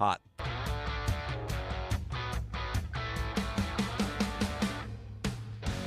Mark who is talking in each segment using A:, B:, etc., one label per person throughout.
A: hot.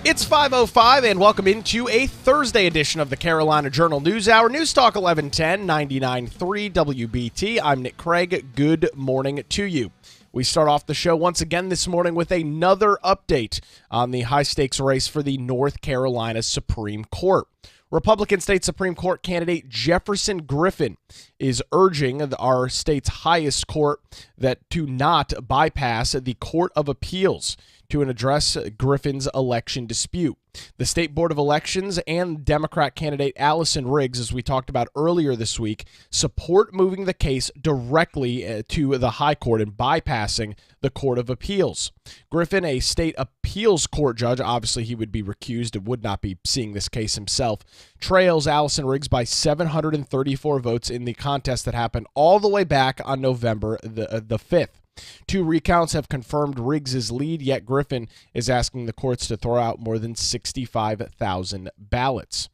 A: It's 5:05 and welcome into a Thursday edition of the Carolina Journal News Hour. News Talk 1110, 99.3 WBT. I'm Nick Craig. Good morning to you. We start off the show once again this morning with another update on the high-stakes race for the North Carolina Supreme Court. Republican State Supreme Court candidate Jefferson Griffin is urging our state's highest court that to not bypass the Court of Appeals to address Griffin's election dispute. The State Board of Elections and Democrat candidate Allison Riggs, as we talked about earlier this week, support moving the case directly to the High Court and bypassing the Court of Appeals. Griffin, a state appeals court judge, obviously he would be recused and would not be seeing this case himself, trails Allison Riggs by 734 votes in the contest that happened all the way back on November the 5th. Two recounts have confirmed Riggs' lead, yet Griffin is asking the courts to throw out more than 65,000 ballots.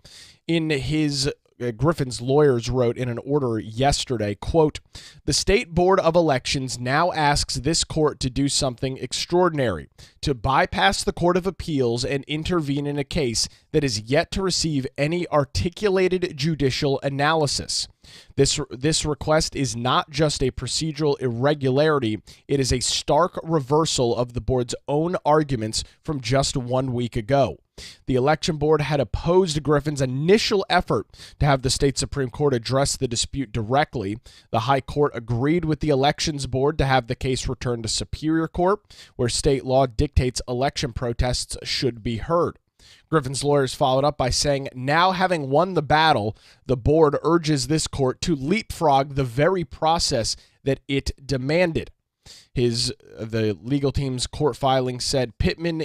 A: In his Griffin's lawyers wrote in an order yesterday, quote, "The State Board of Elections now asks this court to do something extraordinary, to bypass the Court of Appeals and intervene in a case that is yet to receive any articulated judicial analysis. This request is not just a procedural irregularity, it is a stark reversal of the board's own arguments from just 1 week ago. The election board had opposed Griffin's initial effort to have the state Supreme Court address the dispute directly. The High Court agreed with the elections board to have the case returned to Superior Court, where state law dictates election protests should be heard. Griffin's lawyers followed up by saying, now having won the battle, the board urges this court to leapfrog the very process that it demanded." The legal team's court filing said Pittman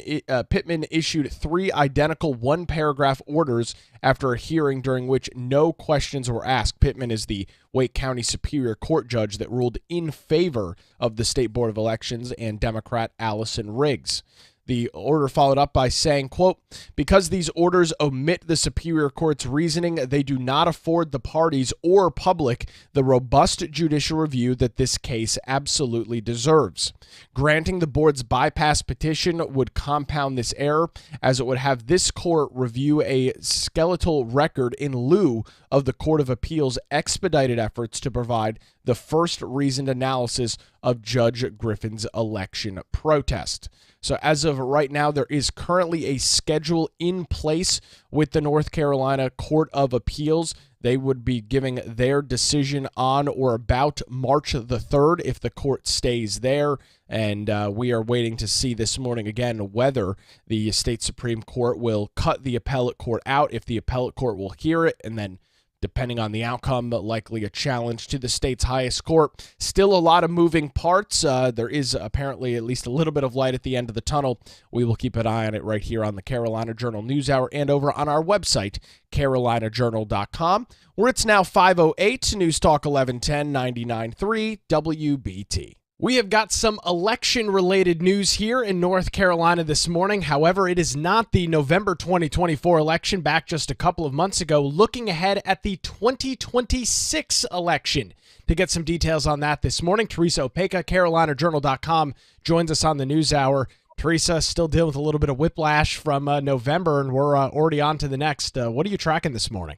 A: issued 3 identical one-paragraph orders after a hearing during which no questions were asked. Pittman is the Wake County Superior Court judge that ruled in favor of the State Board of Elections and Democrat Allison Riggs. The order followed up by saying, quote, "Because these orders omit the Superior Court's reasoning, they do not afford the parties or public the robust judicial review that this case absolutely deserves. Granting the board's bypass petition would compound this error, as it would have this court review a skeletal record in lieu of the Court of Appeals' expedited efforts to provide the first reasoned analysis of Judge Griffin's election protest." So as of right now, there is currently a schedule in place with the North Carolina Court of Appeals. They would be giving their decision on or about March the 3rd if the court stays there. And we are waiting to see this morning again whether the state Supreme Court will cut the appellate court out, if the appellate court will hear it, and then depending on the outcome, likely a challenge to the state's highest court. Still a lot of moving parts. There is apparently at least a little bit of light at the end of the tunnel. We will keep an eye on it right here on the Carolina Journal News Hour and over on our website, carolinajournal.com, where it's now 5:08, News Talk 1110, 99.3 WBT. We have got some election-related news here in North Carolina this morning. However, it is not the November 2024 election back just a couple of months ago. Looking ahead at the 2026 election. To get some details on that this morning, Teresa Opeka, carolinajournal.com, joins us on the News Hour. Teresa, still dealing with a little bit of whiplash from November, and we're already on to the next. What are you tracking this morning?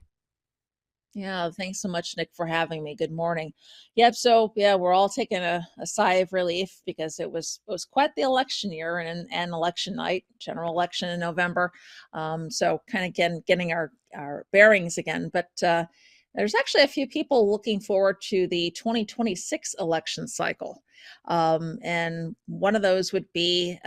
B: Yeah, thanks so much, Nick, for having me. Good morning. Yep. So we're all taking a sigh of relief because it was quite the election year and election night, general election in November. So kind of getting our bearings again. But there's actually a few people looking forward to the 2026 election cycle. And one of those would be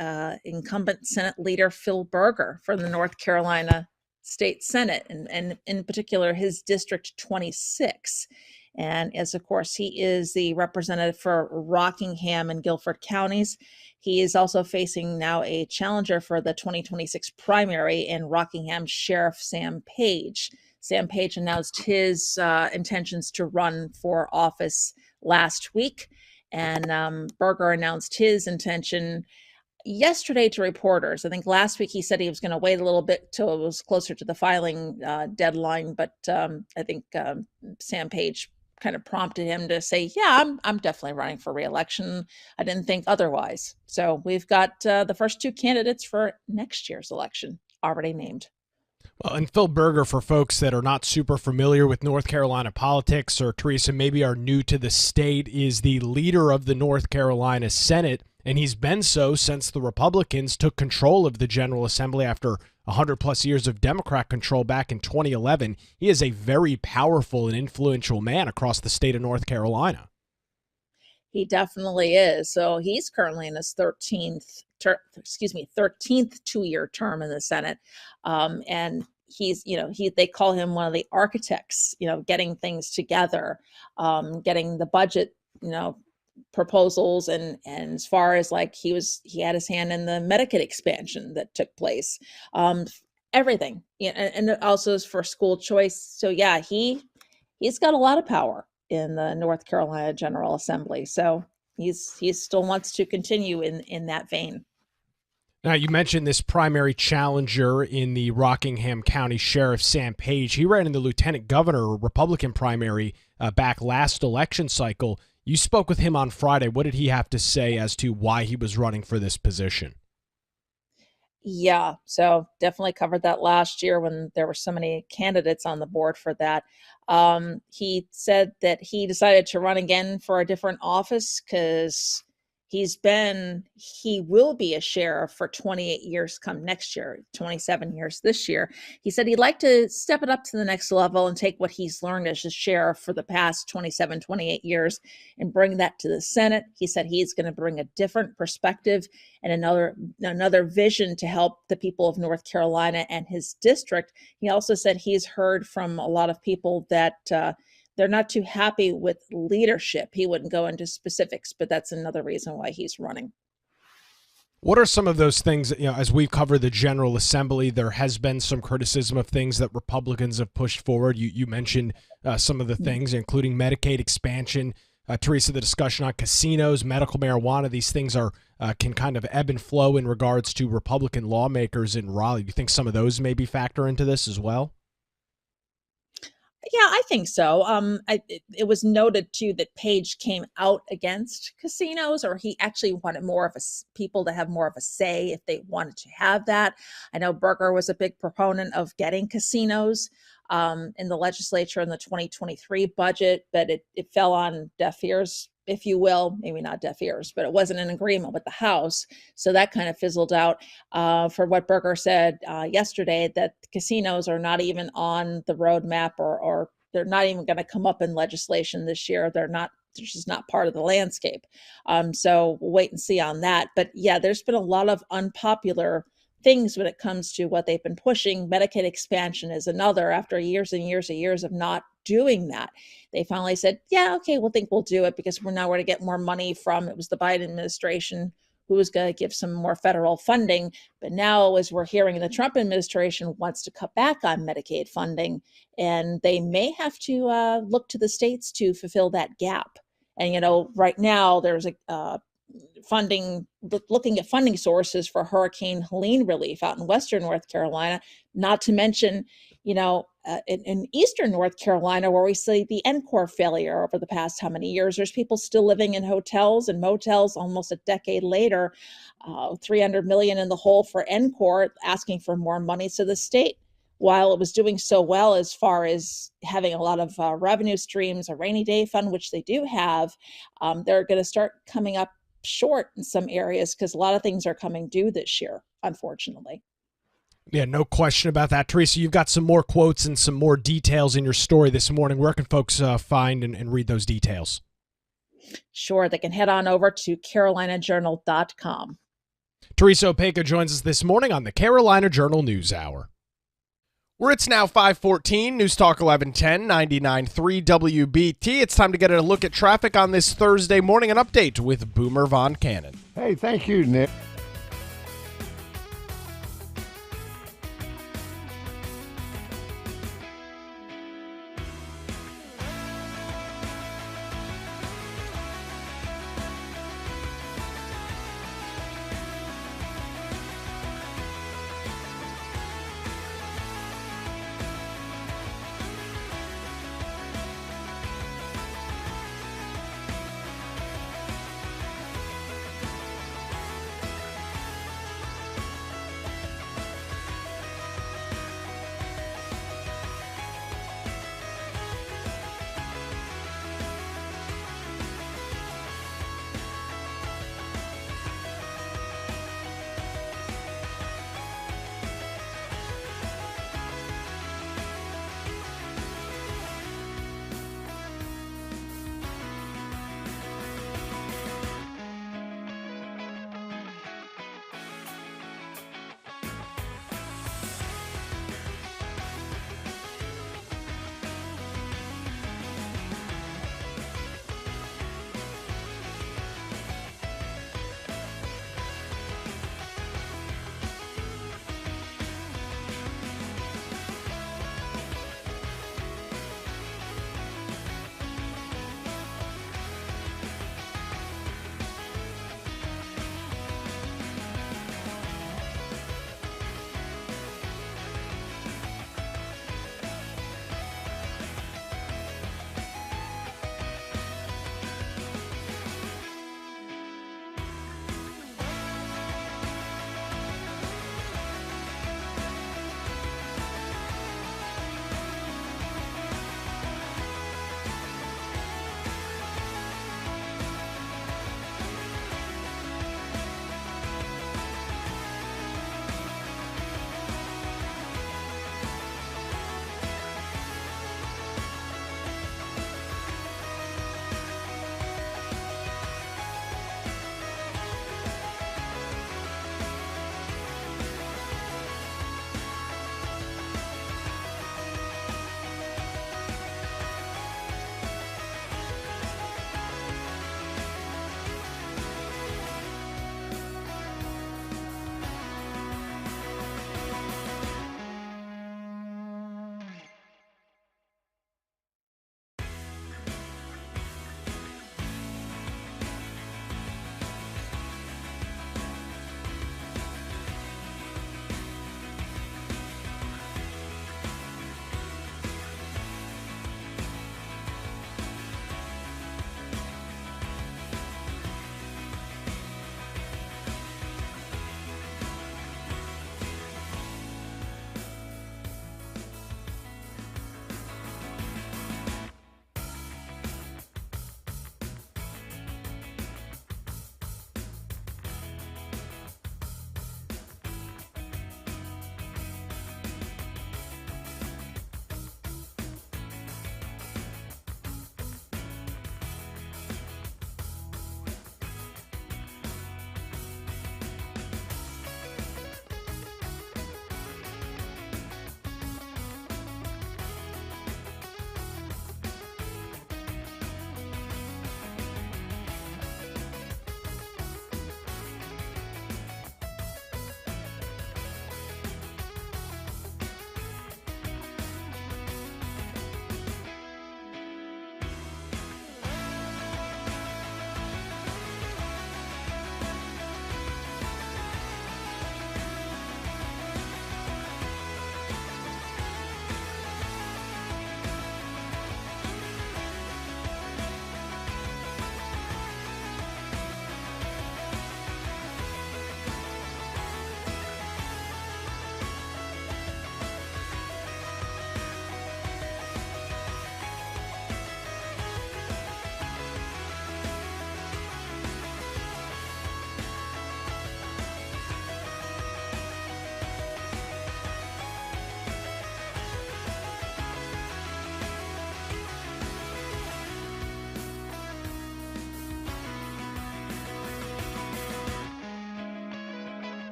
B: incumbent Senate leader Phil Berger from the North Carolina State Senate, and in particular his District 26. And as of course, he is the representative for Rockingham and Guilford counties. He is also facing now a challenger for the 2026 primary in Rockingham Sheriff Sam Page. Sam Page announced his intentions to run for office last week, and Berger announced his intention yesterday to reporters. I think last week he said he was going to wait a little bit till it was closer to the filing deadline, but I think Sam Page kind of prompted him to say, yeah, I'm definitely running for reelection. I didn't think otherwise. So we've got the first two candidates for next year's election already named.
A: Well, and Phil Berger, for folks that are not super familiar with North Carolina politics, or Teresa, maybe are new to the state, is the leader of the North Carolina Senate, and he's been so since the Republicans took control of the General Assembly after 100-plus years of Democrat control back in 2011. He is a very powerful and influential man across the state of North Carolina.
B: He definitely is. So he's currently in his 13th 13th two-year term in the Senate. And he's, they call him one of the architects, getting things together, getting the budget, proposals. And as far as like, he had his hand in the Medicaid expansion that took place, everything, and also for school choice. So yeah, he's got a lot of power in the North Carolina General Assembly. So he still wants to continue in that vein.
A: Now, you mentioned this primary challenger in the Rockingham County Sheriff, Sam Page. He ran in the Lieutenant Governor Republican primary back last election cycle. You spoke with him on Friday. What did he have to say as to why he was running for this position?
B: Yeah, so definitely covered that last year when there were so many candidates on the board for that. He said that he decided to run again for a different office because he will be a sheriff for 28 years come next year, 27 years this year. He said he'd like to step it up to the next level and take what he's learned as a sheriff for the past 27, 28 years and bring that to the Senate. He said he's going to bring a different perspective and another vision to help the people of North Carolina and his district. He also said he's heard from a lot of people that they're not too happy with leadership. He wouldn't go into specifics, but that's another reason why he's running.
A: What are some of those things that, as we cover the General Assembly, there has been some criticism of things that Republicans have pushed forward. You mentioned some of the things, including Medicaid expansion. Teresa, the discussion on casinos, medical marijuana, these things can kind of ebb and flow in regards to Republican lawmakers in Raleigh. Do you think some of those maybe factor into this as well?
B: Yeah, I think so. It was noted too that Page came out against casinos, or he actually wanted people to have more of a say if they wanted to have that. I know Berger was a big proponent of getting casinos in the legislature in the 2023 budget, but it fell on deaf ears, if you will. Maybe not deaf ears, but it wasn't an agreement with the House. So that kind of fizzled out. For what Berger said yesterday, that casinos are not even on the roadmap, or they're not even going to come up in legislation this year. They're just not part of the landscape. So we'll wait and see on that. But yeah, there's been a lot of unpopular things when it comes to what they've been pushing. Medicaid expansion is another. After years and years and years of not doing that, they finally said, yeah, okay, we'll do it because we're now going to get more money from, it was the Biden administration who was going to give some more federal funding. But now, as we're hearing, the Trump administration wants to cut back on Medicaid funding, and they may have to look to the states to fulfill that gap. And, right now there's looking at funding sources for Hurricane Helene relief out in Western North Carolina, not to mention, in Eastern North Carolina, where we see the NCOR failure over the past how many years. There's people still living in hotels and motels almost a decade later, $300 million in the hole for NCOR, asking for more money. So the state, while it was doing so well as far as having a lot of revenue streams, a rainy day fund, which they do have, they're going to start coming up short in some areas because a lot of things are coming due this year, unfortunately.
A: Yeah, no question about that. Teresa, you've got some more quotes and some more details in your story this morning. Where can folks find and read those details?
B: Sure, they can head on over to carolinajournal.com.
A: Teresa Opeka joins us this morning on the Carolina Journal News Hour. Where it's now 5:14, News Talk 1110, 99.3 WBT. It's time to get a look at traffic on this Thursday morning. An update with Boomer Von Cannon.
C: Hey, thank you, Nick.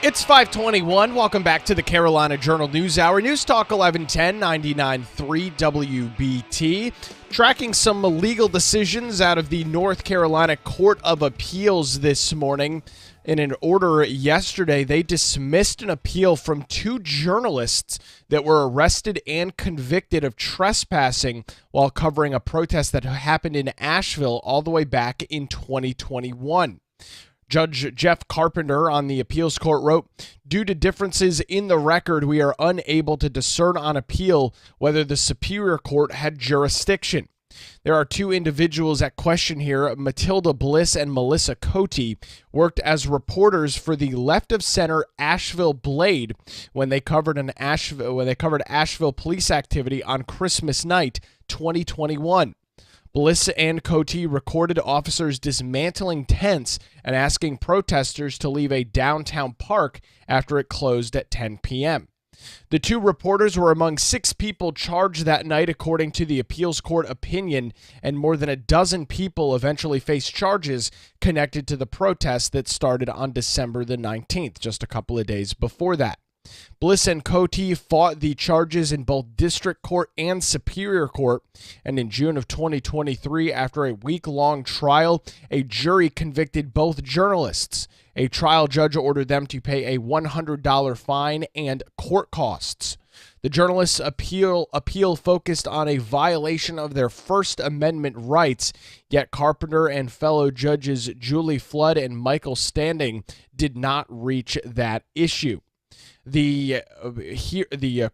A: It's 521. Welcome back to the Carolina Journal News Hour. News Talk 1110, 99.3 WBT. Tracking some legal decisions out of the North Carolina Court of Appeals this morning. In an order yesterday, they dismissed an appeal from two journalists that were arrested and convicted of trespassing while covering a protest that happened in Asheville all the way back in 2021. Judge Jeff Carpenter on the appeals court wrote, "Due to differences in the record, we are unable to discern on appeal whether the Superior Court had jurisdiction. There are two individuals at question here. Matilda Bliss and Melissa Cote worked as reporters for the Left of Center Asheville Blade when they covered Asheville police activity on Christmas night 2021. Bliss and Cote recorded officers dismantling tents and asking protesters to leave a downtown park after it closed at 10 p.m. The two reporters were among 6 people charged that night, according to the appeals court opinion, and more than a dozen people eventually faced charges connected to the protest that started on December the 19th, just a couple of days before that. Bliss and Cote fought the charges in both district court and superior court, and in June of 2023, after a week-long trial, a jury convicted both journalists. A trial judge ordered them to pay a $100 fine and court costs. The journalists' appeal focused on a violation of their First Amendment rights, yet Carpenter and fellow judges Julie Flood and Michael Standing did not reach that issue. The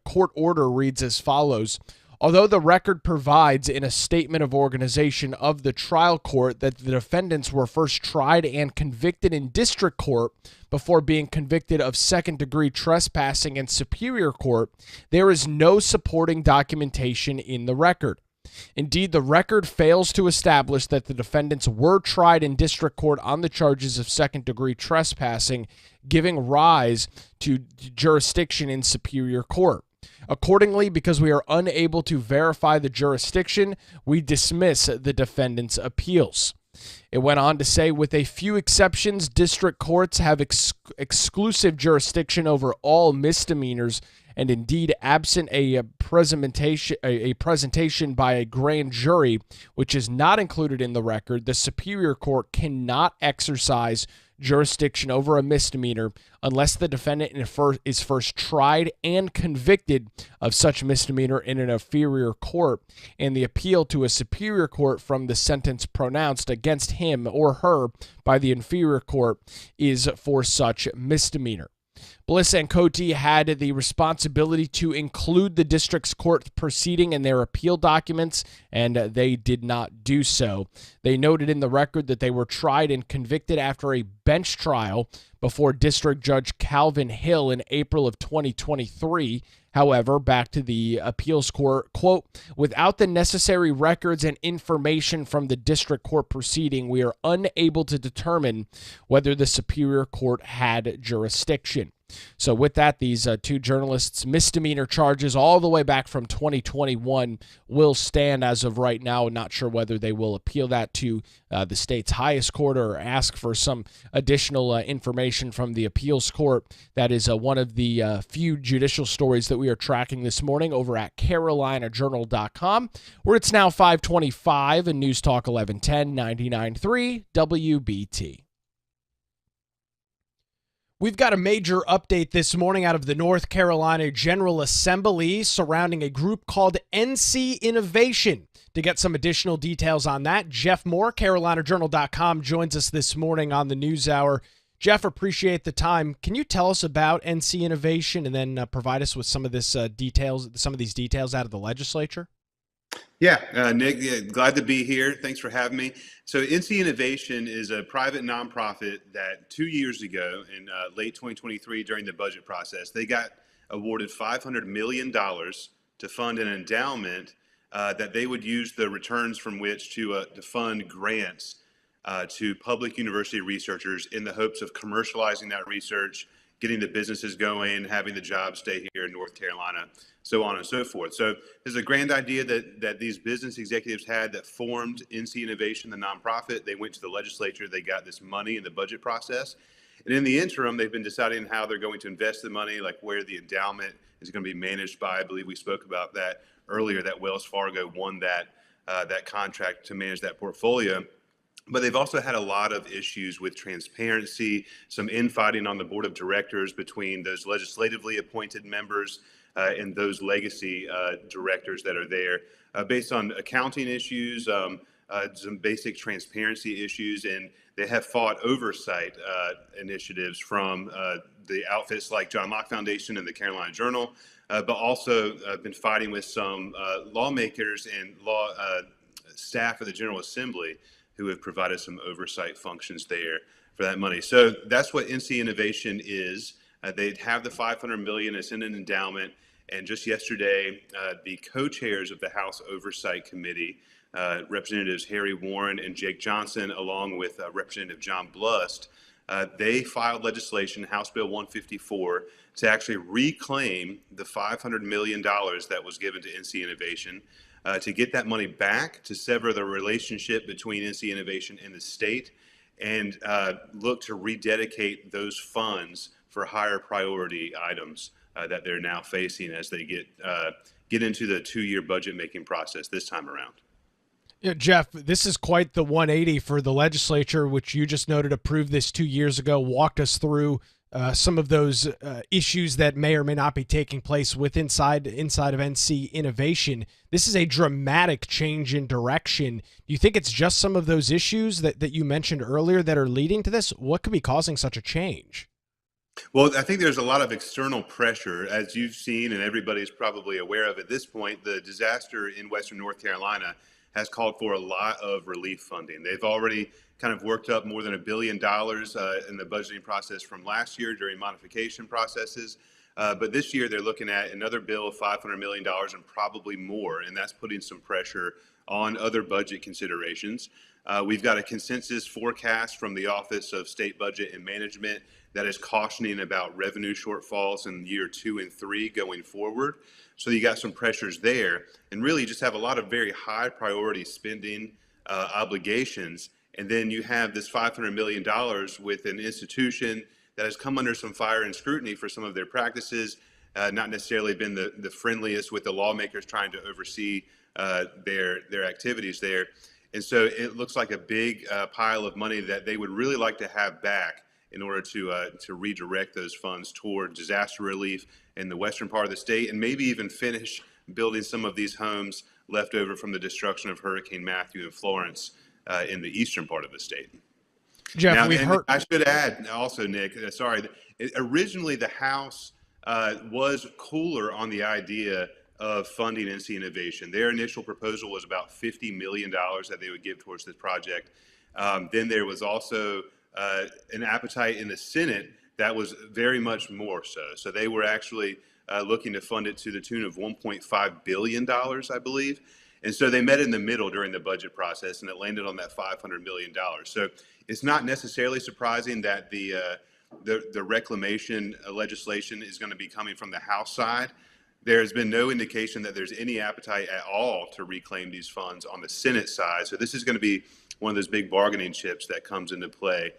A: court order reads as follows. Although the record provides in a statement of organization of the trial court that the defendants were first tried and convicted in district court before being convicted of second-degree trespassing in superior court, there is no supporting documentation in the record. Indeed, the record fails to establish that the defendants were tried in district court on the charges of second-degree trespassing, giving rise to jurisdiction in superior court. Accordingly, because we are unable to verify the jurisdiction, we dismiss the defendants' appeals." It went on to say, with a few exceptions, district courts have exclusive jurisdiction over all misdemeanors, and indeed, absent a presentation by a grand jury, which is not included in the record, the Superior Court cannot exercise jurisdiction over a misdemeanor unless the defendant is first tried and convicted of such misdemeanor in an inferior court, and the appeal to a superior court from the sentence pronounced against him or her by the inferior court is for such misdemeanor. Bliss and Cote had the responsibility to include the district's court proceeding in their appeal documents, and they did not do so. They noted in the record that they were tried and convicted after a bench trial before District Judge Calvin Hill in April of 2023. However, back to the appeals court, quote, "Without the necessary records and information from the district court proceeding, we are unable to determine whether the Superior Court had jurisdiction." So with that, these two journalists' misdemeanor charges all the way back from 2021 will stand as of right now. Not sure whether they will appeal that to the state's highest court or ask for some additional information from the appeals court. That is one of the few judicial stories that we are tracking this morning over at carolinajournal.com, where it's now 525 and News Talk 1110, 99.3 WBT. We've got a major update this morning out of the North Carolina General Assembly surrounding a group called NCInnovation. To get some additional details on that, Jeff Moore, carolinajournal.com, joins us this morning on the News Hour. Jeff, appreciate the time. Can you tell us about NCInnovation and then provide us with some of these details out of the legislature?
C: Yeah, Nick, glad to be here. Thanks for having me. So NCInnovation is a private nonprofit that 2 years ago in late 2023 during the budget process, they got awarded $500 million to fund an endowment that they would use the returns from which to fund grants to public university researchers in the hopes of commercializing that research, getting the businesses going, having the jobs stay here in North Carolina, so on and so forth. So there's a grand idea that these business executives had that formed NCInnovation, the nonprofit. They went to the legislature, they got this money in the budget process. And in the interim, they've been deciding how they're going to invest the money, like where the endowment is going to be managed by. I believe we spoke about that earlier, that Wells Fargo won that contract to manage that portfolio. But they've also had a lot of issues with transparency, some infighting on the board of directors between those legislatively appointed members and those legacy directors that are there, based on accounting issues, some basic transparency issues, and they have fought oversight initiatives from the outfits like John Locke Foundation and the Carolina Journal, but also been fighting with some lawmakers and law staff of the General Assembly who have provided some oversight functions there for that money. So that's what NCInnovation is. They have the $500 million. It's in an endowment. And just yesterday, the co-chairs of the House Oversight Committee, Representatives Harry Warren and Jake Johnson, along with Representative John Blust, they filed legislation, House Bill 154, to actually reclaim the $500 million that was given to NCInnovation, to get that money back, to sever the relationship between NCInnovation and the state, and look to rededicate those funds for higher priority items that they're now facing as they get into the 2-year budget making process this time around.
A: Yeah, Jeff, this is quite the 180 for the legislature, which you just noted approved this 2 years ago, walked us through some of those issues that may or may not be taking place inside of NCInnovation. This is a dramatic change in direction. Do you think it's just some of those issues that you mentioned earlier that are leading to this? What could be causing such a change?
C: Well, I think there's a lot of external pressure, as you've seen, and everybody's probably aware of at this point. The disaster in Western North Carolina has called for a lot of relief funding. They've already kind of worked up more than $1 billion in the budgeting process from last year during modification processes. But this year they're looking at another bill of $500 million and probably more, and that's putting some pressure on other budget considerations. We've got a consensus forecast from the Office of State Budget and Management that is cautioning about revenue shortfalls in year 2 and 3 going forward. So you got some pressures there, and really just have a lot of very high priority spending obligations. And then you have this $500 million with an institution that has come under some fire and scrutiny for some of their practices, not necessarily been the friendliest with the lawmakers trying to oversee their activities there. And so it looks like a big pile of money that they would really like to have back in order to redirect those funds toward disaster relief in the western part of the state, and maybe even finish building some of these homes left over from the destruction of Hurricane Matthew and Florence in the eastern part of the state.
A: Jeff,
C: now, I should add also, Nick, originally the House was cooler on the idea of funding NCInnovation. Their initial proposal was about $50 million that they would give towards this project. Then there was also an appetite in the Senate that was very much more so. So they were actually looking to fund it to the tune of $1.5 billion, I believe. And so they met in the middle during the budget process, and it landed on that $500 million. So it's not necessarily surprising that the reclamation legislation is going to be coming from the House side. There's been no indication that there's any appetite at all to reclaim these funds on the Senate side. So this is going to be one of those big bargaining chips that comes into play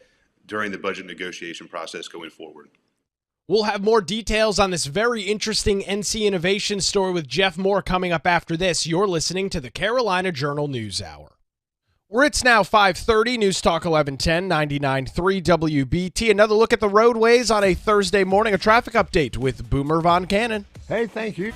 C: during the budget negotiation process going forward.
A: We'll have more details on this very interesting NCInnovation story with Jeff Moore coming up after this. You're listening to the Carolina Journal News Hour. Where it's now 5:30, News Talk 1110, 99.3 WBT. Another look at the roadways on a Thursday morning. A traffic update with Boomer Von Cannon.
D: Hey, thank you.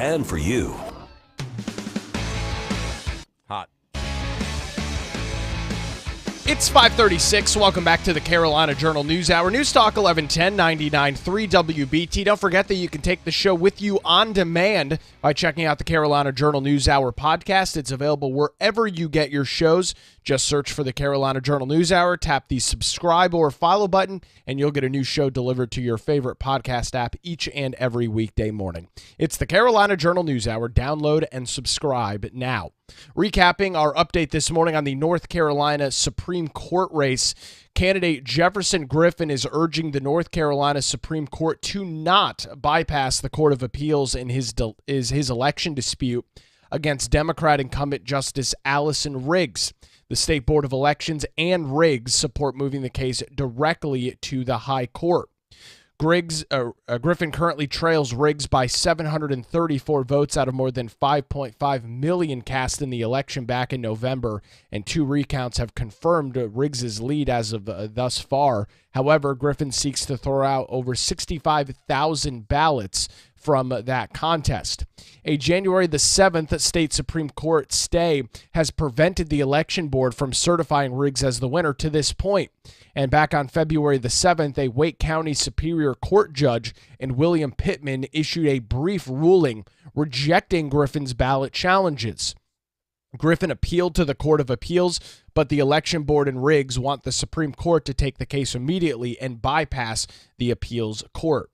D: and for you.
A: Hot. It's 5:36. Welcome back to the Carolina Journal News Hour. News Talk 1110 99.3 WBT. Don't forget that you can take the show with you on demand by checking out the Carolina Journal News Hour podcast. It's available wherever you get your shows. Just search for the Carolina Journal News Hour, tap the subscribe or follow button, and you'll get a new show delivered to your favorite podcast app each and every weekday morning. It's the Carolina Journal News Hour. Download and subscribe now. Recapping our update this morning on the North Carolina Supreme Court race, candidate Jefferson Griffin is urging the North Carolina Supreme Court to not bypass the Court of Appeals in his election dispute against Democrat incumbent Justice Allison Riggs. The State Board of Elections and Riggs support moving the case directly to the High Court. Griffin currently trails Riggs by 734 votes out of more than 5.5 million cast in the election back in November, and 2 recounts have confirmed Riggs' lead as of thus far. However, Griffin seeks to throw out over 65,000 ballots from that contest. A January the 7th state Supreme Court stay has prevented the election board from certifying Riggs as the winner to this point. And back on February the 7th, a Wake County Superior Court judge in William Pittman issued a brief ruling rejecting Griffin's ballot challenges. Griffin appealed to the Court of Appeals, but the election board and Riggs want the Supreme Court to take the case immediately and bypass the appeals court.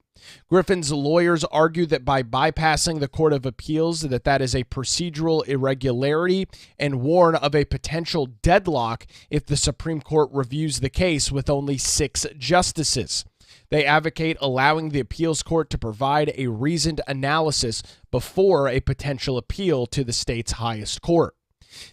A: Griffin's lawyers argue that by bypassing the Court of Appeals, that is a procedural irregularity and warn of a potential deadlock if the Supreme Court reviews the case with only 6 justices. They advocate allowing the appeals court to provide a reasoned analysis before a potential appeal to the state's highest court.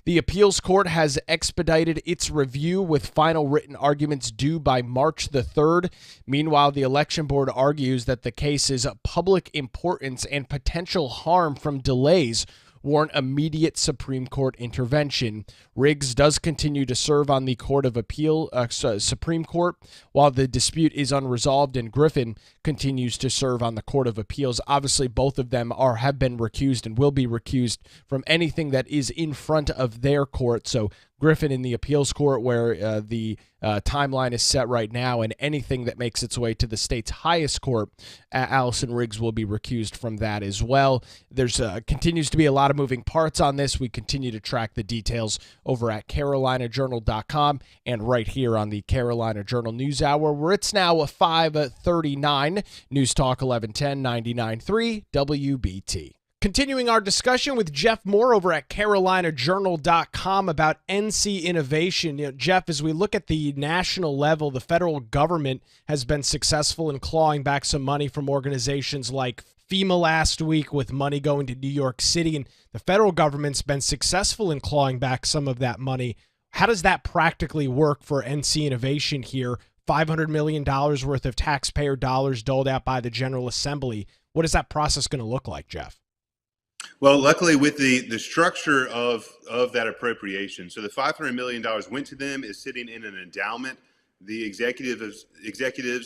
A: The appeals court has expedited its review with final written arguments due by March the 3rd. Meanwhile, the election board argues that the case's public importance and potential harm from delays warrant immediate Supreme Court intervention. Riggs does continue to serve on the Supreme Court, while the dispute is unresolved, and Griffin continues to serve on the Court of Appeals. Obviously, both of them have been recused and will be recused from anything that is in front of their court. So Griffin in the appeals court, where the timeline is set right now, and anything that makes its way to the state's highest court, Allison Riggs will be recused from that as well. There's continues to be a lot of moving parts on this. We continue to track the details over at carolinajournal.com and right here on the Carolina Journal News Hour, where it's now 5:39. News Talk 1110 99.3 WBT. Continuing our discussion with Jeff Moore over at carolinajournal.com about NCInnovation. Jeff, as we look at the national level, the federal government has been successful in clawing back some money from organizations like FEMA last week, with money going to New York City, and the federal government's been successful in clawing back some of that money. How does that practically work for NCInnovation here? $500 million worth of taxpayer dollars doled out by the General Assembly. What is that process going to look like, Jeff?
C: Well, luckily with the structure of that appropriation, so the $500 million went to them, is sitting in an endowment. The executives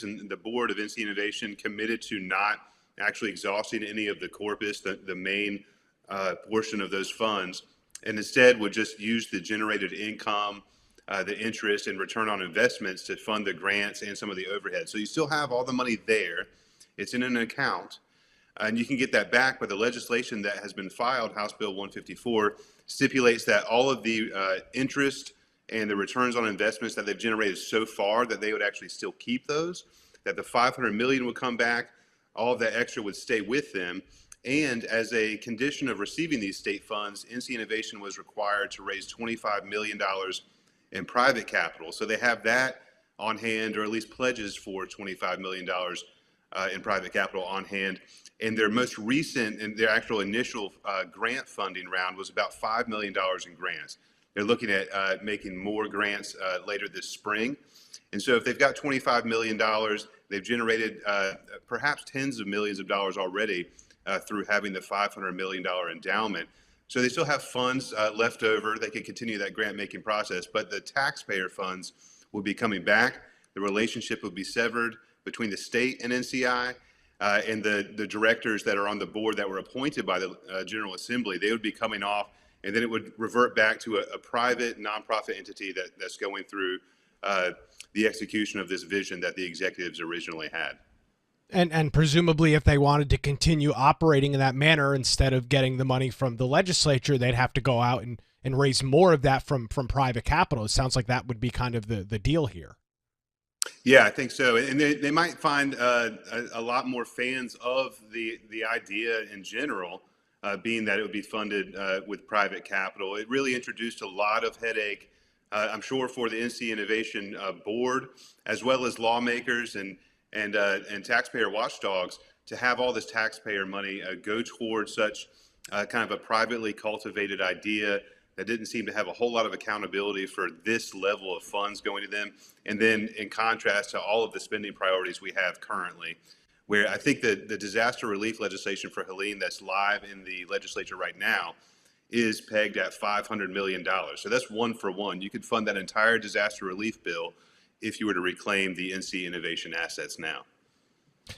C: and the board of NCInnovation committed to not actually exhausting any of the corpus, the main portion of those funds, and instead would just use the generated income, the interest and return on investments to fund the grants and some of the overhead. So you still have all the money there. It's in an account. And you can get that back, but the legislation that has been filed, House Bill 154, stipulates that all of the interest and the returns on investments that they've generated so far, that they would actually still keep those, that the $500 million would come back, all of that extra would stay with them. And as a condition of receiving these state funds, NCInnovation was required to raise $25 million in private capital. So they have that on hand, or at least pledges for $25 million in private capital on hand. And their most recent and their actual initial grant funding round was about $5 million in grants. They're looking at making more grants later this spring. And so if they've got $25 million, they've generated perhaps tens of millions of dollars already through having the $500 million endowment. So they still have funds left over. They can continue that grant making process, but the taxpayer funds will be coming back. The relationship will be severed between the state and NCI. and the directors that are on the board that were appointed by the General Assembly, they would be coming off, and then it would revert back to a private nonprofit entity that's going through the execution of this vision that the executives originally had.
A: And presumably, if they wanted to continue operating in that manner, instead of getting the money from the legislature, they'd have to go out and raise more of that from private capital. It sounds like that would be kind of the deal here.
C: Yeah, I think so. And they might find a lot more fans of the idea in general, being that it would be funded with private capital. It really introduced a lot of headache, I'm sure, for the NCInnovation board, as well as lawmakers and taxpayer watchdogs, to have all this taxpayer money go towards such kind of a privately cultivated idea that didn't seem to have a whole lot of accountability for this level of funds going to them. And then in contrast to all of the spending priorities we have currently, where I think that the disaster relief legislation for Helene that's live in the legislature right now is pegged at $500 million. So that's one for one. You could fund that entire disaster relief bill if you were to reclaim the NCInnovation assets now.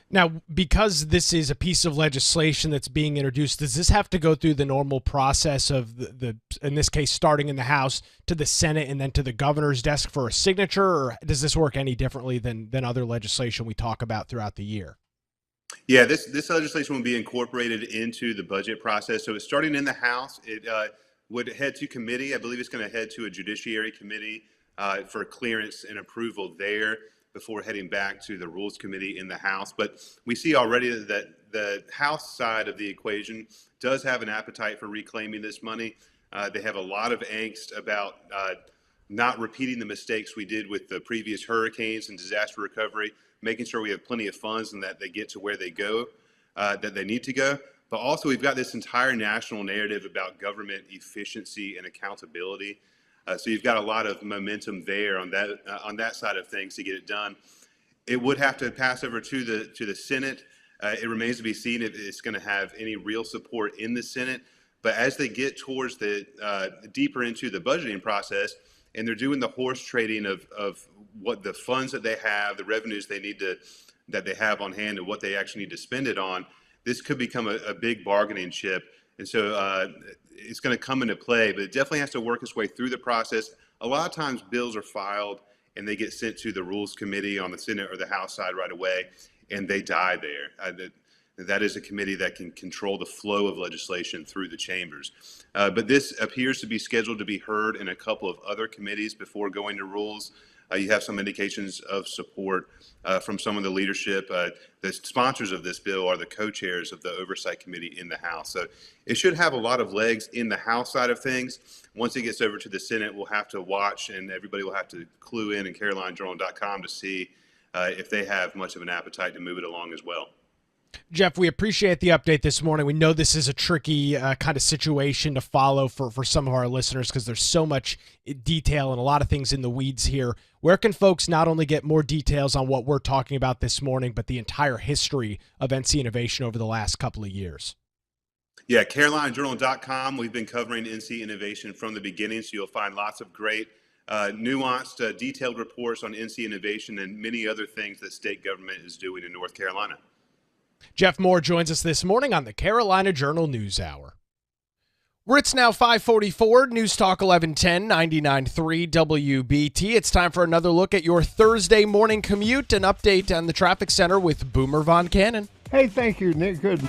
A: Now, because this is a piece of legislation that's being introduced, does this have to go through the normal process of the in this case, starting in the House to the Senate and then to the governor's desk for a signature, or does this work any differently than other legislation we talk about throughout the year?
C: Yeah, this legislation will be incorporated into the budget process. So it's starting in the House. It would head to committee. I believe it's going to head to a judiciary committee for clearance and approval there before heading back to the Rules Committee in the House. But we see already that the House side of the equation does have an appetite for reclaiming this money. They have a lot of angst about not repeating the mistakes we did with the previous hurricanes and disaster recovery, making sure we have plenty of funds and that they get to where they go, that they need to go. But also, we've got this entire national narrative about government efficiency and accountability. So you've got a lot of momentum there on that side of things to get it done. It would have to pass over to the Senate. It remains to be seen if it's going to have any real support in the Senate. But as they get towards the deeper into the budgeting process, and they're doing the horse trading of what the funds that they have, the revenues that they have on hand, and what they actually need to spend it on, this could become a big bargaining chip. And so it's going to come into play, but it definitely has to work its way through the process. A lot of times bills are filed and they get sent to the Rules Committee on the Senate or the House side right away, and they die there. That is a committee that can control the flow of legislation through the chambers. But this appears to be scheduled to be heard in a couple of other committees before going to Rules. You have some indications of support from some of the leadership. The sponsors of this bill are the co-chairs of the Oversight Committee in the House. So it should have a lot of legs in the House side of things. Once it gets over to the Senate, we'll have to watch, and everybody will have to clue in CarolinaJournal.com to see if they have much of an appetite to move it along as well.
A: Jeff, we appreciate the update this morning. We know this is a tricky kind of situation to follow for some of our listeners because there's so much detail and a lot of things in the weeds here. Where can folks not only get more details on what we're talking about this morning, but the entire history of NCInnovation over the last couple of years?
C: Yeah, CarolinaJournal.com. We've been covering NCInnovation from the beginning, so you'll find lots of great nuanced, detailed reports on NCInnovation and many other things that state government is doing in North Carolina.
A: Jeff Moore joins us this morning on the Carolina Journal News Hour. Where it's now 5:44, News Talk 1110, 99.3 WBT. It's time for another look at your Thursday morning commute, an update on the traffic center with Boomer Von Cannon.
D: Hey, thank you, Nick. Good.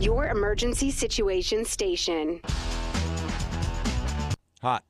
D: your emergency situation station.
A: Hot.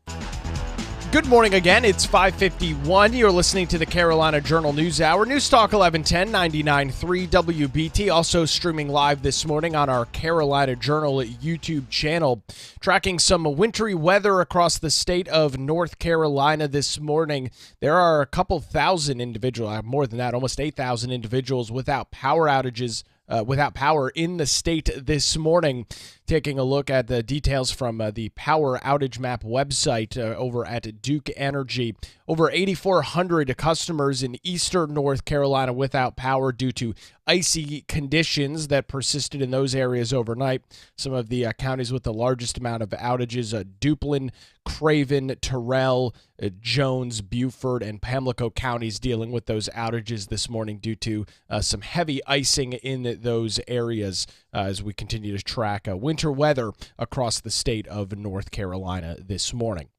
A: Good morning again. It's 5:51. You're listening to the Carolina Journal News Hour. News Talk 1110, 99.3 WBT. Also streaming live this morning on our Carolina Journal YouTube channel. Tracking some wintry weather across the state of North Carolina this morning. There are a couple thousand individuals, more than that, almost 8,000 individuals without power outages. Without power in the state this morning. Taking a look at the details from the Power Outage Map website over at Duke Energy. Over 8,400 customers in eastern North Carolina without power due to icy conditions that persisted in those areas overnight. Some of the counties with the largest amount of outages, Duplin, Craven, Terrell, Jones, Beaufort, and Pamlico counties dealing with those outages this morning due to some heavy icing in those areas as we continue to track winter weather across the state of North Carolina this morning.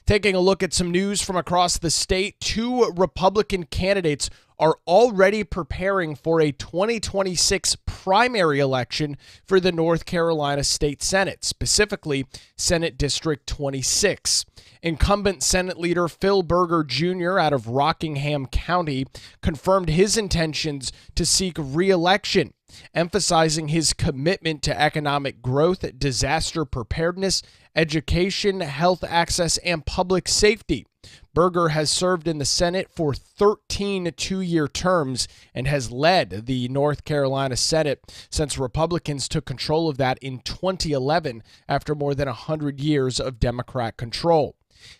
A: Taking a look at some news from across the state, 2 Republican candidates are already preparing for a 2026 primary election for the North Carolina State Senate, specifically Senate District 26. Incumbent Senate Leader Phil Berger Jr. out of Rockingham County confirmed his intentions to seek re-election, emphasizing his commitment to economic growth, disaster preparedness, education, health access, and public safety. Berger has served in the Senate for 13 two-year terms and has led the North Carolina Senate since Republicans took control of that in 2011 after more than 100 years of Democrat control.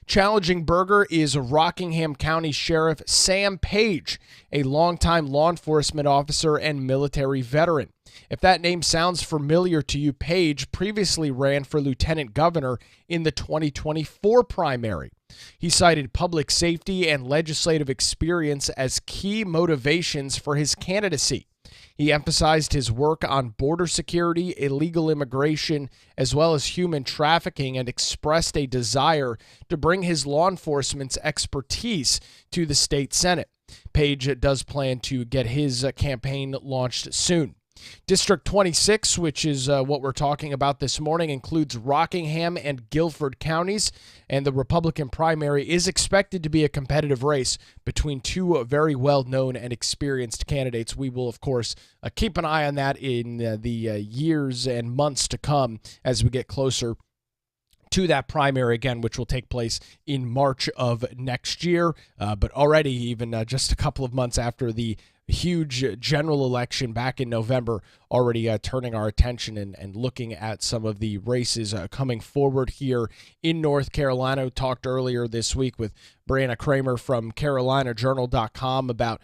A: Challenging Berger is Rockingham County Sheriff Sam Page, a longtime law enforcement officer and military veteran. If that name sounds familiar to you, Page previously ran for lieutenant governor in the 2024 primary. He cited public safety and legislative experience as key motivations for his candidacy. He emphasized his work on border security, illegal immigration, as well as human trafficking, and expressed a desire to bring his law enforcement's expertise to the state Senate. Page does plan to get his campaign launched soon. District 26, which is what we're talking about this morning, includes Rockingham and Guilford counties, and the Republican primary is expected to be a competitive race between 2 very well-known and experienced candidates. We will, of course, keep an eye on that in the years and months to come as we get closer to that primary again, which will take place in March of next year. But already, even just a couple of months after the huge general election back in November, already turning our attention and looking at some of the races coming forward here in North Carolina. We talked earlier this week with Brianna Kramer from CarolinaJournal.com about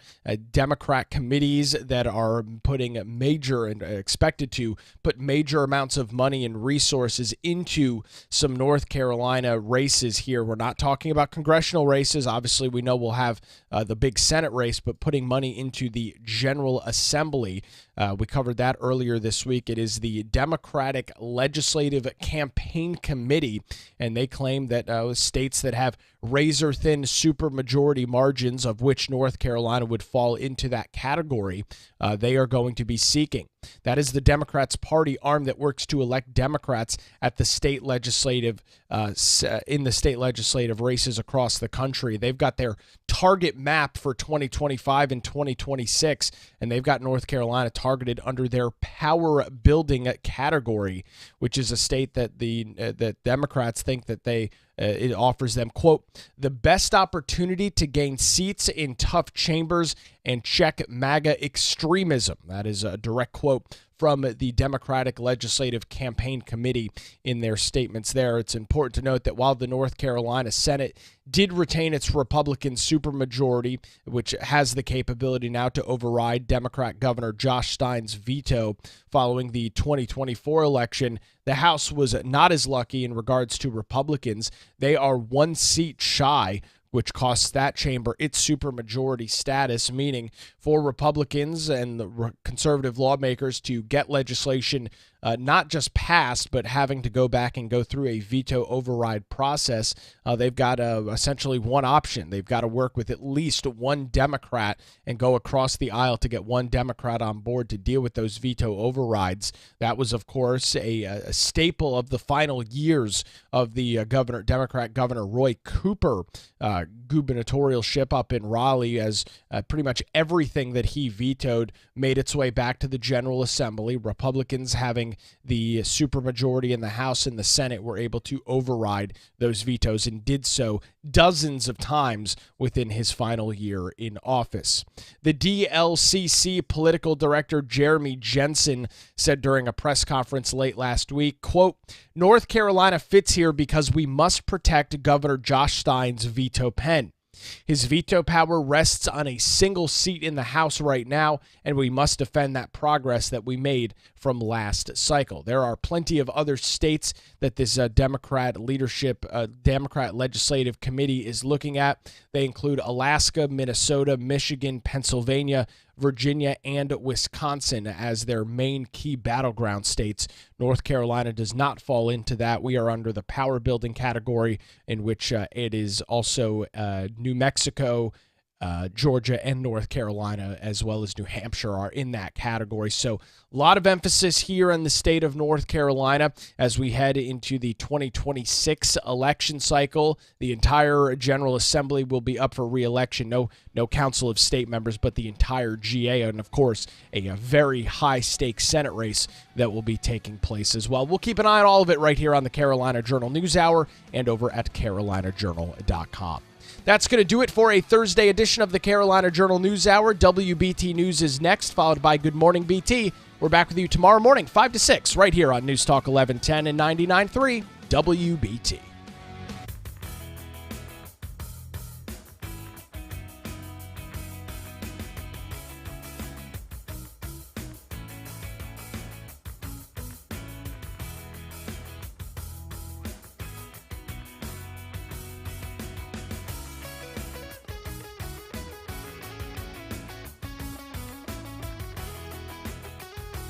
A: Democrat committees that are putting major and expected to put major amounts of money and resources into some North Carolina races here. We're not talking about congressional races. Obviously, we know we'll have the big Senate race, but putting money into the General Assembly. We covered that earlier this week. It is the Democratic Legislative Campaign Committee, and they claim that states that have razor-thin supermajority margins, of which North Carolina would fall into that category, they are going to be seeking. That is the Democrats' party arm that works to elect Democrats at the state legislative, in the state legislative races across the country. They've got their target map for 2025 and 2026, and they've got North Carolina targeted under their power building category, which is a state that that Democrats think that it offers them, quote, the best opportunity to gain seats in tough chambers and check MAGA extremism. That is a direct quote from the Democratic Legislative Campaign Committee in their statements there. It's important to note that while the North Carolina Senate did retain its Republican supermajority, which has the capability now to override Democrat Governor Josh Stein's veto following the 2024 election, the House was not as lucky in regards to Republicans. They are 1 seat shy, which costs that chamber its supermajority status, meaning for Republicans and the conservative lawmakers to get legislation not just passed, but having to go back and go through a veto override process, they've got essentially one option. They've got to work with at least one Democrat and go across the aisle to get one Democrat on board to deal with those veto overrides. That was, of course, a staple of the final years of the Democrat Governor Roy Cooper gubernatorialship up in Raleigh, as pretty much everything that he vetoed made its way back to the General Assembly. Republicans, having the supermajority in the House and the Senate, were able to override those vetoes and did so dozens of times within his final year in office. The DLCC political director Jeremy Jensen said during a press conference late last week, quote, "North Carolina fits here because we must protect Governor Josh Stein's veto pen. His veto power rests on a single seat in the House right now, and we must defend that progress that we made from last cycle. There are plenty of other states that this Democrat legislative committee is looking at. They include Alaska, Minnesota, Michigan, Pennsylvania, Virginia, and Wisconsin as their main key battleground states. North Carolina does not fall into that. We are under the power building category, in which it is also New Mexico, Georgia, and North Carolina, as well as New Hampshire, are in that category. So a lot of emphasis here in the state of North Carolina as we head into the 2026 election cycle. The entire General Assembly will be up for re-election. No Council of State members, but the entire GA, and of course a very high-stakes Senate race that will be taking place as well. We'll keep an eye on all of it right here on the Carolina Journal News Hour and over at carolinajournal.com. That's going to do it for a Thursday edition of the Carolina Journal News Hour. WBT News is next, followed by Good Morning BT. We're back with you tomorrow morning, 5 to 6, right here on News Talk 1110 and 99.3 WBT.